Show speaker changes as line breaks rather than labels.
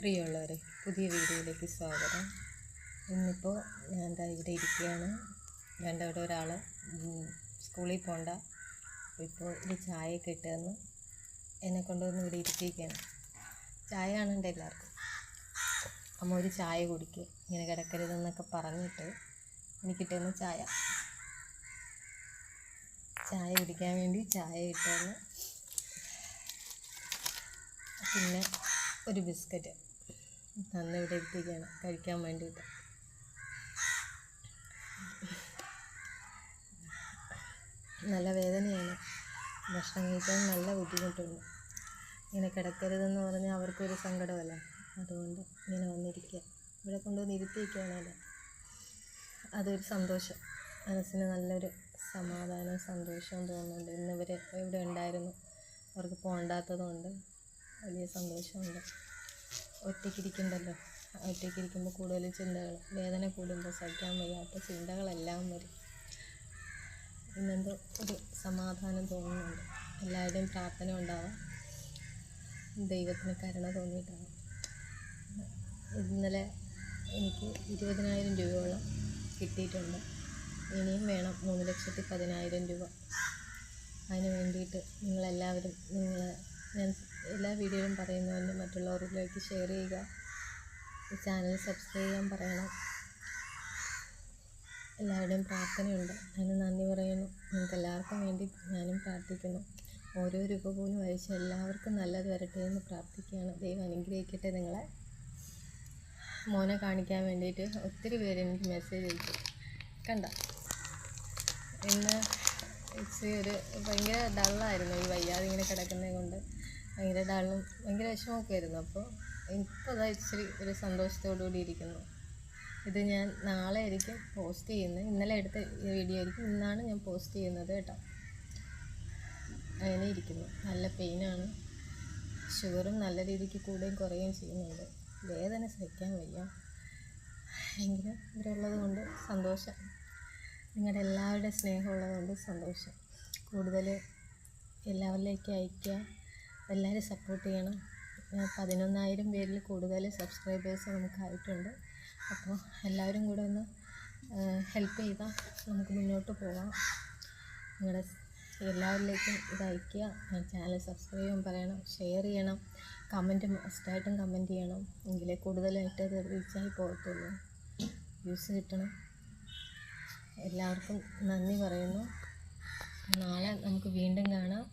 പ്രിയമുള്ളവരെ, പുതിയ വീഡിയോയിലേക്ക് സ്വാഗതം. ഇന്നിപ്പോൾ ഞാൻ ഇവിടെ ഇരിക്കുകയാണ്. അവിടെ ഒരാൾ സ്കൂളിൽ പോകണ്ട, ഇപ്പോൾ ഒരു ചായയൊക്കെ ഇട്ടുതന്ന് എന്നെ കൊണ്ടുവന്ന് ഇവിടെ ഇരിക്കുകയാണ്. ചായ കാണണ്ട എല്ലാവർക്കും. അമ്മ ഒരു ചായ കുടിക്കുക, ഇങ്ങനെ കിടക്കരുതെന്നൊക്കെ പറഞ്ഞിട്ട് എനിക്കിട്ടുന്ന ചായ കുടിക്കാൻ വേണ്ടി ചായ ഇട്ടുതന്ന്, പിന്നെ ഒരു ബിസ്ക്കറ്റ് തന്ന് ഇവിടെ എത്തിക്കുകയാണ് കഴിക്കാൻ വേണ്ടിയിട്ട്. നല്ല വേദനയാണ്, ഭക്ഷണം കഴിക്കാൻ നല്ല ബുദ്ധിമുട്ടുണ്ട്. ഇങ്ങനെ കിടക്കരുതെന്ന് പറഞ്ഞാൽ അവർക്കൊരു സങ്കടമല്ല, അതുകൊണ്ട് ഇങ്ങനെ വന്നിരിക്കുക. ഇവിടെ കൊണ്ടുവന്ന് ഇരുത്തിയിരിക്കുകയാണല്ലോ, അതൊരു സന്തോഷം, മനസ്സിന് നല്ലൊരു സമാധാനവും സന്തോഷവും തോന്നുന്നുണ്ട്. ഇന്നിവർ ഇവിടെ ഉണ്ടായിരുന്നു, അവർക്ക് പോകണ്ടാത്തതുകൊണ്ട് വലിയ സന്തോഷമുണ്ട്. ഒറ്റയ്ക്കിരിക്കുന്നുണ്ടല്ലോ, ഒറ്റയ്ക്കിരിക്കുമ്പോൾ കൂടുതൽ ചിന്തകൾ, വേദന കൂടുമ്പോൾ സഹിക്കാൻ വയ്യാത്ത ചിന്തകളെല്ലാം വരും. ഇന്നെന്തോ ഒരു സമാധാനം തോന്നുന്നുണ്ട്. എല്ലാവരുടെയും പ്രാർത്ഥന ഉണ്ടാവാം, ദൈവത്തിന് കരുണ തോന്നിയിട്ടാണ്. ഇന്നലെ എനിക്ക് 20,000 രൂപയോളം കിട്ടിയിട്ടുണ്ട്. ഇനിയും വേണം 3,10,000 രൂപ. അതിന് വേണ്ടിയിട്ട് നിങ്ങളെല്ലാവരും, ഞാൻ എല്ലാ വീഡിയോയിലും പറയുന്നതിന് മറ്റുള്ളവരിലേക്ക് ഷെയർ ചെയ്യുക, ഈ ചാനൽ സബ്സ്ക്രൈബ് ചെയ്യാൻ പറയണം. എല്ലാവരുടെയും പ്രാർത്ഥനയുണ്ട്, അതിന് നന്ദി പറയുന്നു. നിങ്ങൾക്ക് എല്ലാവർക്കും വേണ്ടി ഞാനും പ്രാർത്ഥിക്കുന്നു. ഓരോ രൂപ പോലും അയച്ച് എല്ലാവർക്കും നല്ലത് വരട്ടെ എന്ന് പ്രാർത്ഥിക്കുകയാണ്. ദൈവം അനുഗ്രഹിക്കട്ടെ നിങ്ങളെ. മോനെ കാണിക്കാൻ വേണ്ടിയിട്ട് ഒത്തിരി പേര് എനിക്ക് മെസ്സേജ് അയച്ചു. കണ്ട, ഇന്ന് ഒരു ഭയങ്കര ഡള്ളായിരുന്നു, ഈ വയ്യാതെ ഇങ്ങനെ കിടക്കുന്നത് കൊണ്ട് ഭയങ്കര ഡള്ളും ഭയങ്കര വിഷമമൊക്കെ ആയിരുന്നു. അപ്പോൾ ഇപ്പോൾ അതാ ഇച്ചിരി ഒരു സന്തോഷത്തോടു കൂടി ഇരിക്കുന്നു. ഇത് ഞാൻ നാളെ ആയിരിക്കും പോസ്റ്റ് ചെയ്യുന്നത്. ഇന്നലെ എടുത്ത വീഡിയോ ആയിരിക്കും ഇന്നാണ് ഞാൻ പോസ്റ്റ് ചെയ്യുന്നത് കേട്ടോ. അങ്ങനെ ഇരിക്കുന്നു. നല്ല പെയിനാണ്, ഷുഗറും നല്ല രീതിക്ക് കൂടുകയും കുറയുകയും ചെയ്യുന്നുണ്ട്. വേദന സഹിക്കാൻ വയ്യ. എങ്കിലും ഇവരുള്ളത് കൊണ്ട് സന്തോഷം, നിങ്ങളുടെ എല്ലാവരുടെ സ്നേഹമുള്ളത് കൊണ്ട് സന്തോഷം. കൂടുതൽ എല്ലാവരിലേക്കും അയക്കുക, എല്ലാവരും സപ്പോർട്ട് ചെയ്യണം. 11,000 പേരിൽ കൂടുതൽ സബ്സ്ക്രൈബേഴ്സ് നമുക്കായിട്ടുണ്ട്. അപ്പോൾ എല്ലാവരും കൂടെ ഒന്ന് ഹെൽപ്പ് ചെയ്താൽ നമുക്ക് മുന്നോട്ട് പോകാം. നിങ്ങളുടെ എല്ലാവരിലേക്കും ഇത് അയക്കുക. ചാനൽ സബ്സ്ക്രൈബ് ചെയ്യാൻ പറയണം, ഷെയർ ചെയ്യണം, കമൻറ്റ് മസ്റ്റായിട്ടും കമൻറ്റ് ചെയ്യണം. എങ്കിലേ കൂടുതലായിട്ട് അത് റീച്ചായി പോകത്തുള്ളൂ, വ്യൂസ് കിട്ടണം. എല്ലാവർക്കും നന്ദി പറയുന്നു. നാളെ നമുക്ക് വീണ്ടും കാണാം.